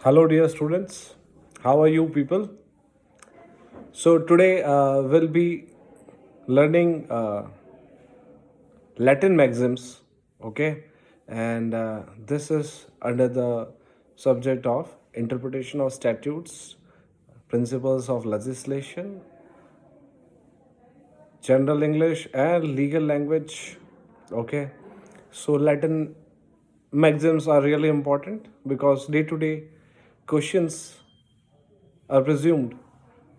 Hello, dear students. How are you, people? So, today we'll be learning Latin maxims, okay? And this is under the subject of interpretation of statutes, principles of legislation, general English, and legal language, okay? So, Latin maxims are really important because day to day questions are presumed,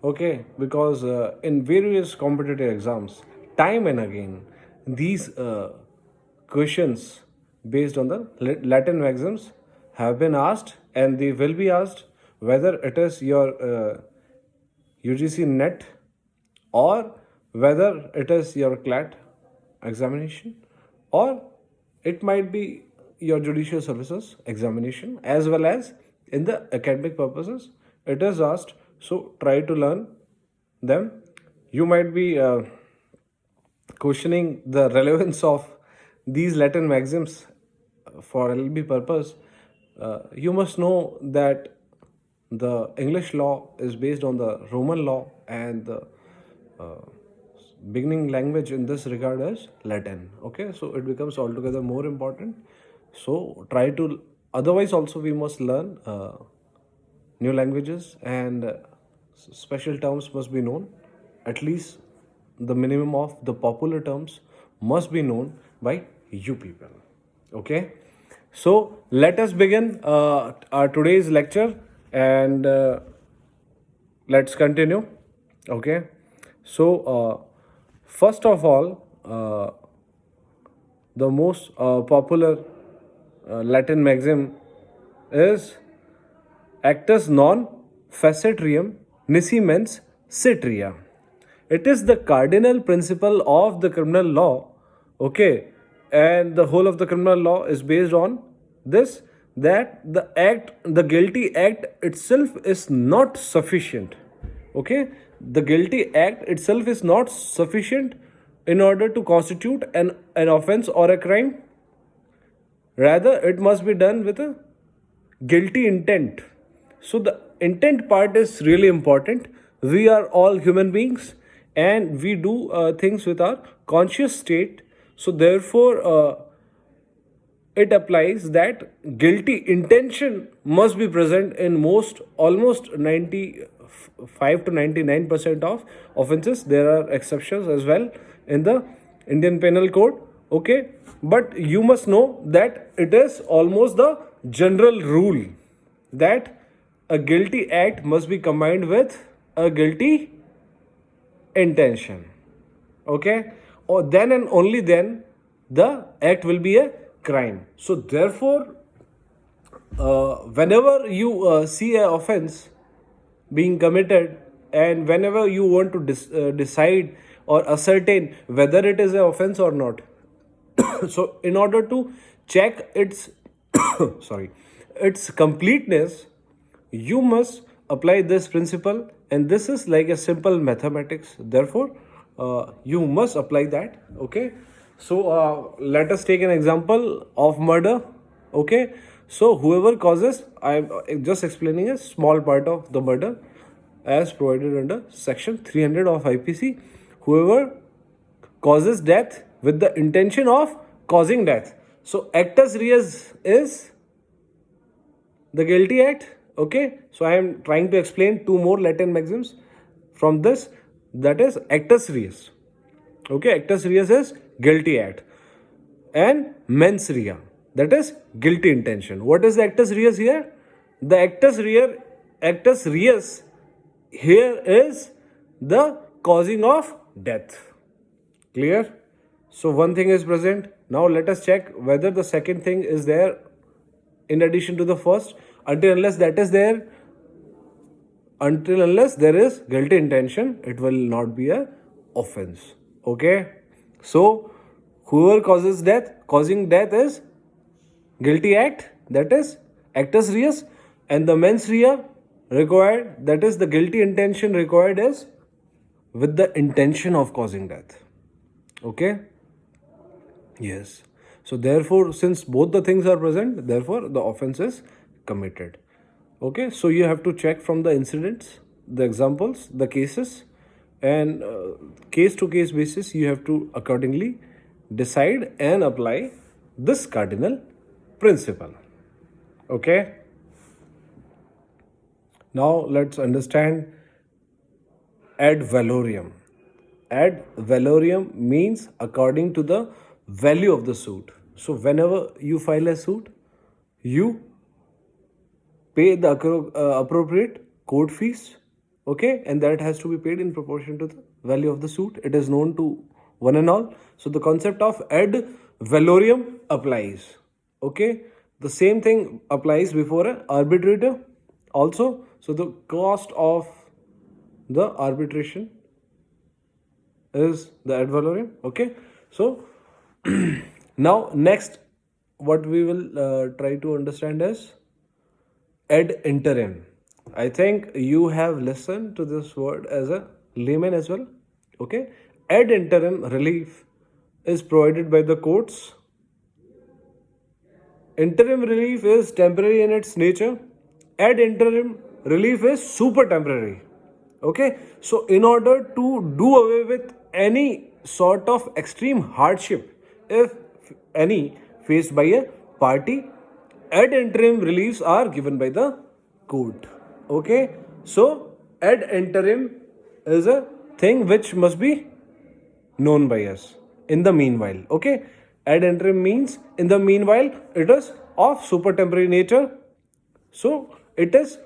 okay, because in various competitive exams time and again these questions based on the Latin maxims have been asked and they will be asked, whether it is your UGC net or whether it is your CLAT examination, or it might be your judicial services examination, as well as in the academic purposes it is asked. So try to learn them. You might be questioning the relevance of these Latin maxims for LLB purpose. You must know that the English law is based on the Roman law, and the uh, beginning language in this regard is Latin. Okay, so it becomes altogether more important. So try to. Otherwise, also we must learn new languages, and special terms must be known. At least the minimum of the popular terms must be known by you people. Okay, so let us begin our today's lecture, and let's continue. Okay, so first of all, the most popular Latin maxim is actus non facetrium nisi mens citria. It is the cardinal principle of the criminal law, okay, and the whole of the criminal law is based on this, that the guilty act itself is not sufficient, okay. The guilty act itself is not sufficient in order to constitute an offense or a crime. Rather, it must be done with a guilty intent. So, the intent part is really important. We are all human beings and we do things with our conscious state. So, therefore, it applies that guilty intention must be present in most, almost 95 to 99% of offenses. There are exceptions as well in the Indian Penal Code, okay, but you must know that it is almost the general rule that a guilty act must be combined with a guilty intention, okay, or then and only then the act will be a crime. So therefore, whenever you see an offense being committed, and whenever you want to decide or ascertain whether it is an offense or not, so in order to check its sorry, its completeness, you must apply this principle, and this is like a simple mathematics. Therefore, you must apply that, okay. So let us take an example of murder, okay. So whoever causes, I'm just explaining a small part of the murder as provided under section 300 of IPC. Whoever causes death with the intention of causing death, so actus reus is the guilty act, okay. So I am trying to explain two more Latin maxims from this, that is actus reus, okay. Actus reus is guilty act, and mens rea, that is guilty intention. What is the actus reus here? The actus reus here is the causing of death. Clear? So one thing is present. Now let us check whether the second thing is there in addition to the first. Until unless there is guilty intention, it will not be a offense, okay. So whoever causes death, causing death is guilty act, that is actus reus, and the mens rea required, that is the guilty intention required, is with the intention of causing death, okay. Yes. So therefore, since both the things are present, therefore the offense is committed. Okay, so you have to check from the incidents, the examples, the cases, and case to case basis, you have to accordingly decide and apply this cardinal principle. Okay, now let's understand ad valorem. Ad valorem means according to the value of the suit. So, whenever you file a suit, you pay the appropriate court fees, okay, and that has to be paid in proportion to the value of the suit. It is known to one and all. So the concept of ad valorem applies. Okay, the same thing applies before an arbitrator also. So the cost of the arbitration is the ad valorem. Okay, so now next what we will try to understand is ad interim. I think you have listened to this word as a layman as well. Okay, ad interim relief is provided by the courts. Interim relief is temporary in its nature. Ad interim relief is super temporary. Okay, so in order to do away with any sort of extreme hardship, if any faced by a party, ad interim reliefs are given by the court. Okay, so ad interim is a thing which must be known by us in the meanwhile. Okay, ad interim means in the meanwhile it is of super temporary nature. So it is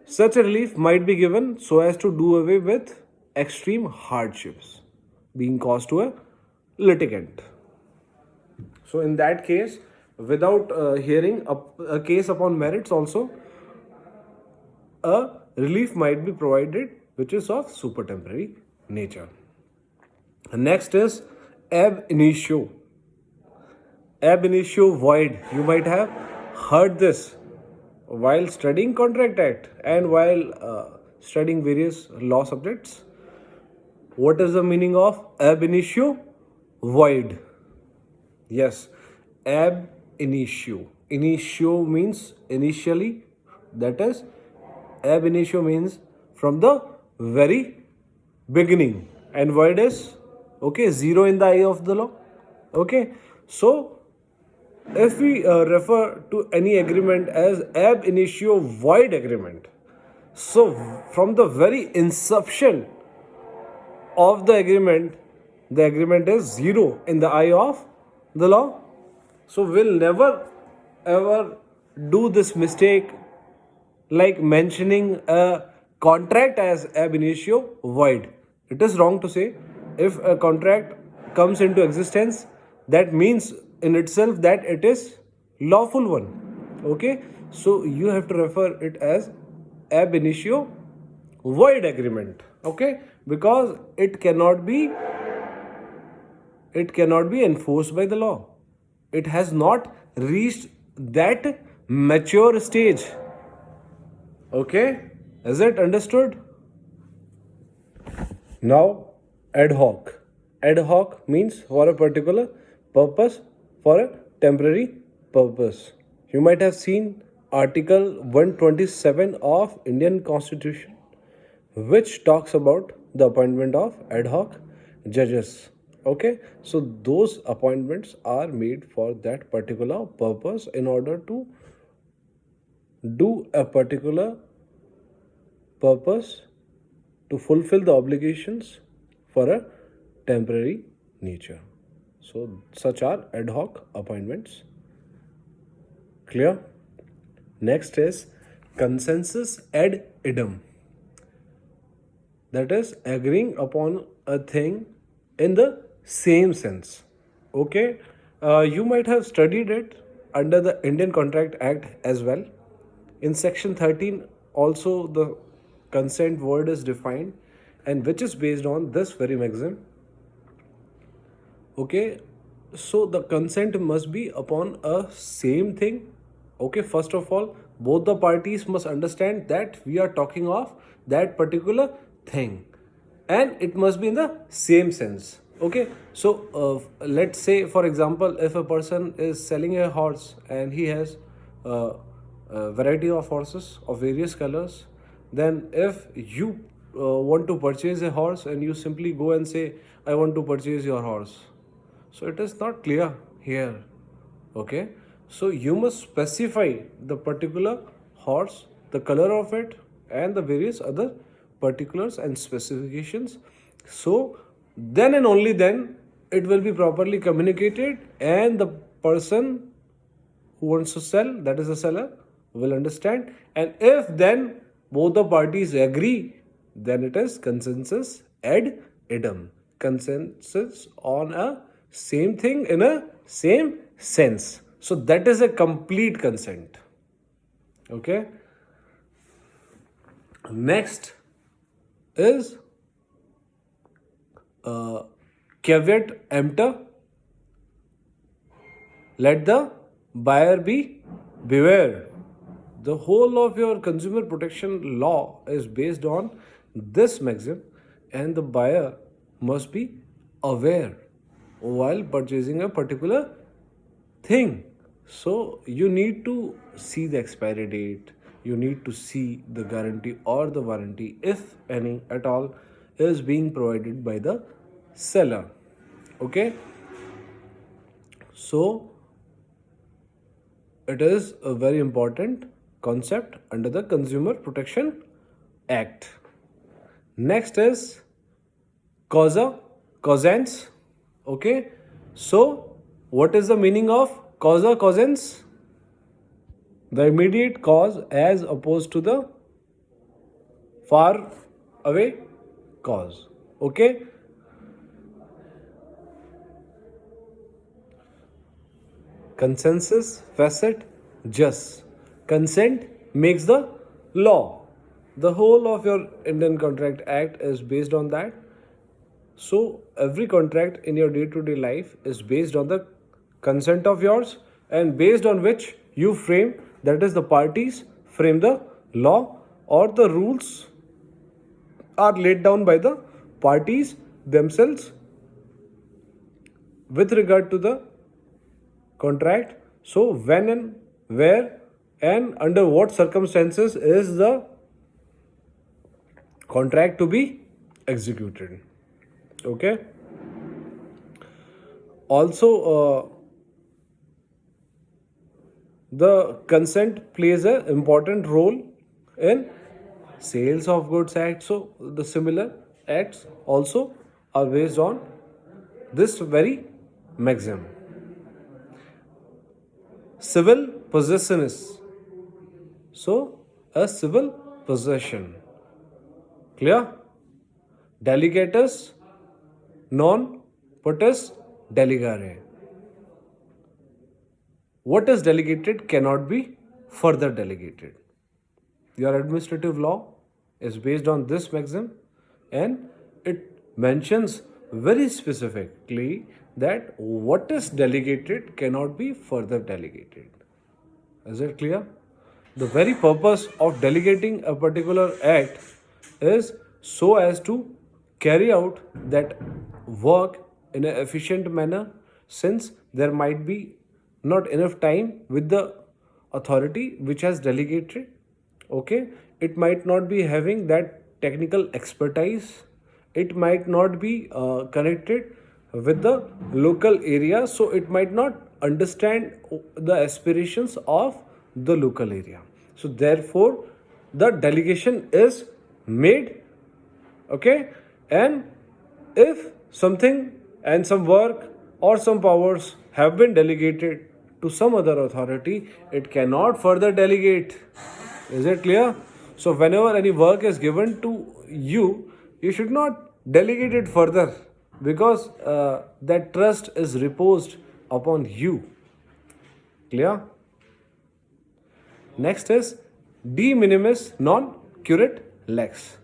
such a relief might be given so as to do away with extreme hardships being caused to a litigant. So in that case, without hearing a case upon merits also, a relief might be provided which is of super temporary nature. Next is ab initio. Ab initio void. You might have heard this while studying Contract Act and while studying various law subjects. What is the meaning of ab initio void? Yes, ab initio. Initio means initially, that is, ab initio means from the very beginning, and void is okay, zero in the eye of the law. Okay, so if we refer to any agreement as ab initio void agreement, so from the very inception of the agreement is zero in the eye of the law. So we'll never ever do this mistake like mentioning a contract as ab initio void. It is wrong to say. If a contract comes into existence, that means in itself that it is lawful one. Okay, so you have to refer it as ab initio void agreement. Okay, because it cannot be enforced by the law. It has not reached that mature stage. Okay, is it understood? Now, ad hoc. Ad hoc means for a particular purpose, for a temporary purpose. You might have seen Article 127 of Indian Constitution, which talks about the appointment of ad hoc judges. Okay, so those appointments are made for that particular purpose in order to do a particular purpose, to fulfill the obligations for a temporary nature. So such are ad hoc appointments. Clear? Next is consensus ad idem. That is agreeing upon a thing in the same sense. Okay, you might have studied it under the Indian Contract Act as well. In section 13 also the consent word is defined, and which is based on this very maxim. Okay, so the consent must be upon a same thing. Okay, first of all, both the parties must understand that we are talking of that particular thing, and it must be in the same sense. Okay, so let's say for example, if a person is selling a horse and he has variety of horses of various colors. Then if you want to purchase a horse and you simply go and say, I want to purchase your horse, so it is not clear here. Okay, so you must specify the particular horse, the color of it, and the various other particulars and specifications. So then and only then it will be properly communicated, and the person who wants to sell, that is the seller, will understand. And if then both the parties agree, then it is consensus ad idem. Consensus on a same thing in a same sense. So that is a complete consent. Okay. Next is caveat emptor. Let the buyer be beware. The whole of your consumer protection law is based on this maxim, and the buyer must be aware while purchasing a particular thing. So you need to see the expiry date, you need to see the guarantee or the warranty, if any at all, is being provided by the seller. Okay, so it is a very important concept under the Consumer Protection Act. Next is causa, causans. Okay, so what is the meaning of causa, causans? The immediate cause as opposed to the far away cause. Okay, consensus facet jus. Consent makes the law. The whole of your Indian Contract Act is based on that. So every contract in your day-to-day life is based on the consent of yours, and based on which you frame, that is the parties frame the law, or the rules are laid down by the parties themselves with regard to the contract. So when and where and under what circumstances is the contract to be executed. Okay, also the consent plays an important role in sales of goods act. So the similar acts also are based on this very maxim. Civil possession is, so a civil possession. Clear? Delegatus non potest delegare. What is delegated cannot be further delegated. Your administrative law is based on this maxim, and it mentions very specifically that what is delegated cannot be further delegated. Is it clear? The very purpose of delegating a particular act is so as to carry out that work in an efficient manner, since there might be not enough time with the authority which has delegated. Okay, it might not be having that technical expertise, it might not be connected with the local area, so it might not understand the aspirations of the local area. So therefore the delegation is made. Okay, and if something and some work or some powers have been delegated to some other authority, it cannot further delegate. Is it clear? So whenever any work is given to you, you should not delegate it further, because that trust is reposed upon you. Clear? Next is de minimis non curate lex.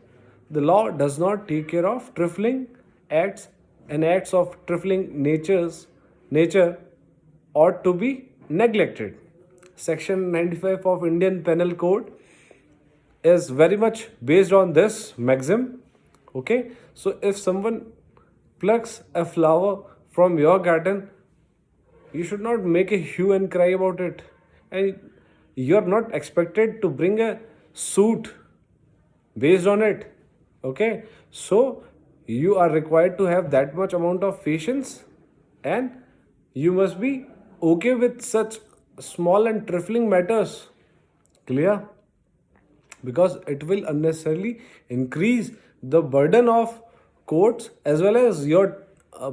The law does not take care of trifling acts, and acts of trifling nature ought to be neglected. Section 95 of Indian Penal Code is very much based on this maxim. Okay, so if someone plucks a flower from your garden, you should not make a hue and cry about it, and you're not expected to bring a suit based on it. Okay, so you are required to have that much amount of patience, and you must be okay with such small and trifling matters. Clear? Because it will unnecessarily increase the burden of courts, as well as your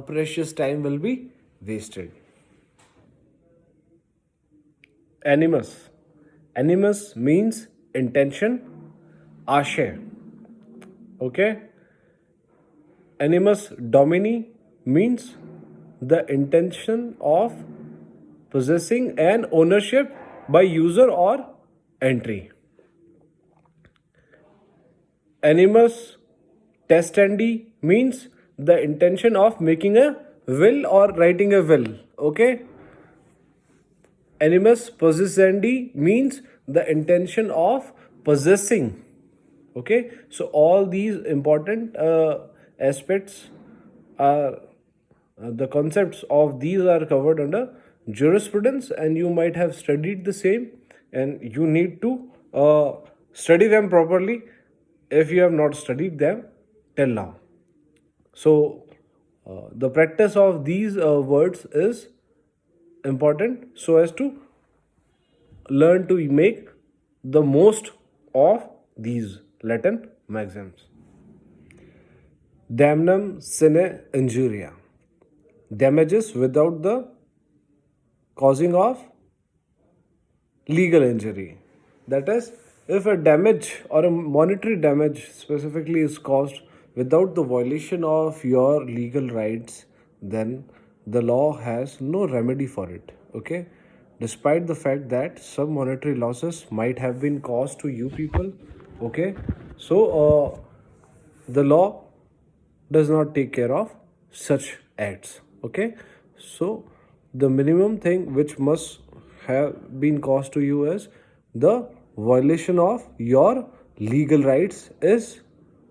precious time will be wasted. Animus. Animus means intention, ashay. Okay? Animus domini means the intention of possessing an ownership by user or entry. Animus testendi means the intention of making a will or writing a will. Okay? Animus possessendi means the intention of possessing. Okay, so all these important aspects are the concepts of these are covered under jurisprudence, and you might have studied the same, and you need to study them properly if you have not studied them till now. So the practice of these words is important so as to learn to make the most of these Latin maxims. Damnum sine injuria. Damages without the causing of legal injury. That is, if a damage or a monetary damage specifically is caused without the violation of your legal rights, then the law has no remedy for it. Okay, despite the fact that some monetary losses might have been caused to you people. Okay, so the law does not take care of such acts. Okay, so the minimum thing which must have been caused to you is the violation of your legal rights is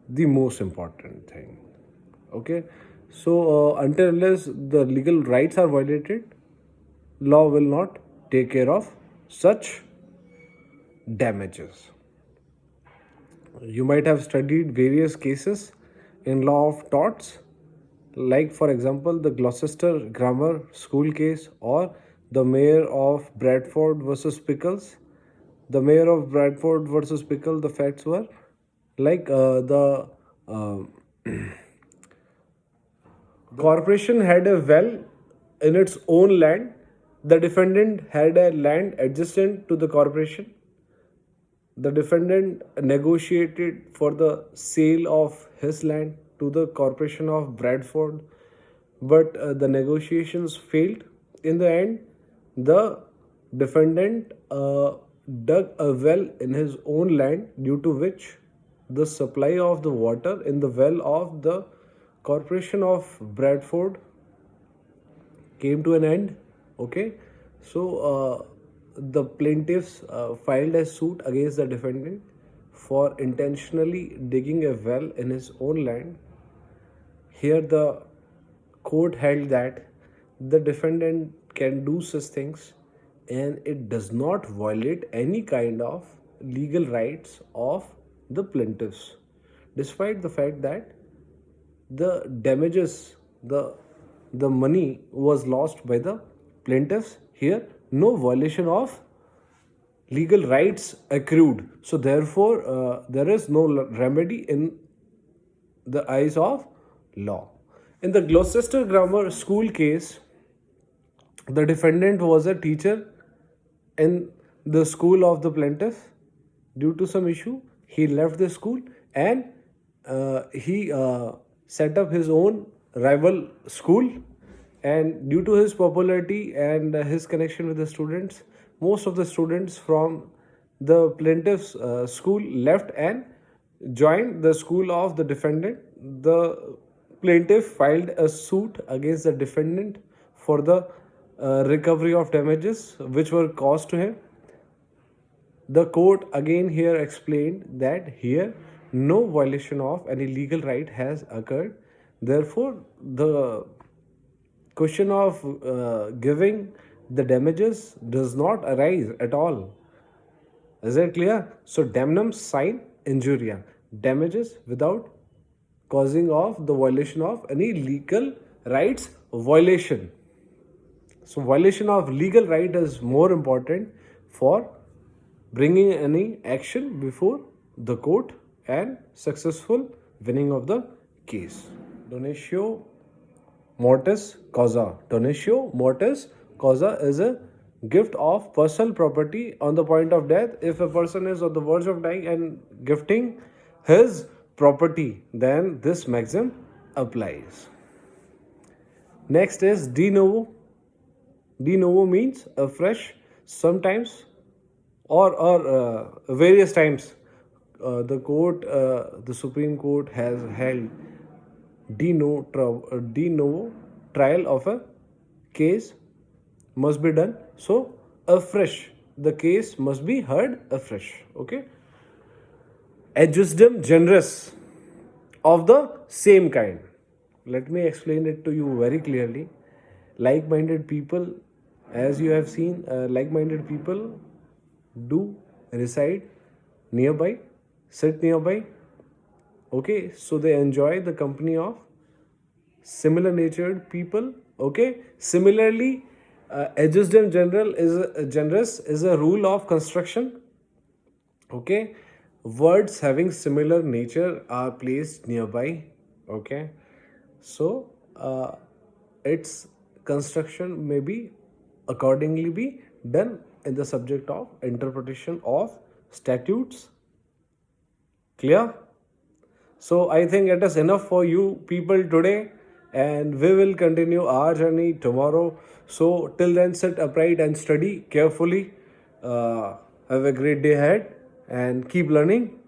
the most important thing. Okay, so until unless the legal rights are violated, law will not take care of such damages. You might have studied various cases in law of torts, like, for example, the Gloucester Grammar School case or the Mayor of Bradford versus Pickles. The Mayor of Bradford versus Pickle, the facts were like the corporation had a well in its own land. The defendant had a land adjacent to the corporation. The defendant negotiated for the sale of his land to the corporation of Bradford, but the negotiations failed. In the end, the defendant dug a well in his own land, due to which the supply of the water in the well of the corporation of Bradford came to an end. Okay, so the plaintiffs filed a suit against the defendant for intentionally digging a well in his own land. Here the court held that the defendant can do such things and it does not violate any kind of legal rights of the plaintiffs, despite the fact that the damages, the money was lost by the plaintiffs. Here no violation of legal rights accrued, so therefore there is no remedy in the eyes of law. In the Gloucester Grammar School case, the defendant was a teacher in the school of the plaintiff. Due to some issue, he left the school and he set up his own rival school. And due to his popularity and his connection with the students, most of the students from the plaintiff's school left and joined the school of the defendant. The plaintiff filed a suit against the defendant for the recovery of damages which were caused to him. The court again here explained that here no violation of any legal right has occurred. Therefore, the question of giving the damages does not arise at all. Is it clear? So damnum sine injuria, damages without causing of the violation of any legal rights violation. So violation of legal right is more important for bringing any action before the court and successful winning of the case. Donatio mortis causa. Donatio mortis causa is a gift of personal property on the point of death. If a person is on the verge of dying and gifting his property, then this maxim applies. Next is de novo. De novo means afresh, sometimes or various times. The Supreme Court has held de novo trial of a case must be done. So afresh, the case must be heard afresh. Okay. Adjustum generis of the same kind. Let me explain it to you very clearly. Like-minded people, as you have seen, like-minded people do reside nearby, sit nearby. Okay, so they enjoy the company of similar natured people. Okay, similarly, adjustum generis is a rule of construction. Okay, words having similar nature are placed nearby. Okay, so its construction may be accordingly be done in the subject of interpretation of statutes. Clear? So I think it is enough for you people today, and we will continue our journey tomorrow. So till then, sit upright and study carefully. Have a great day ahead and keep learning.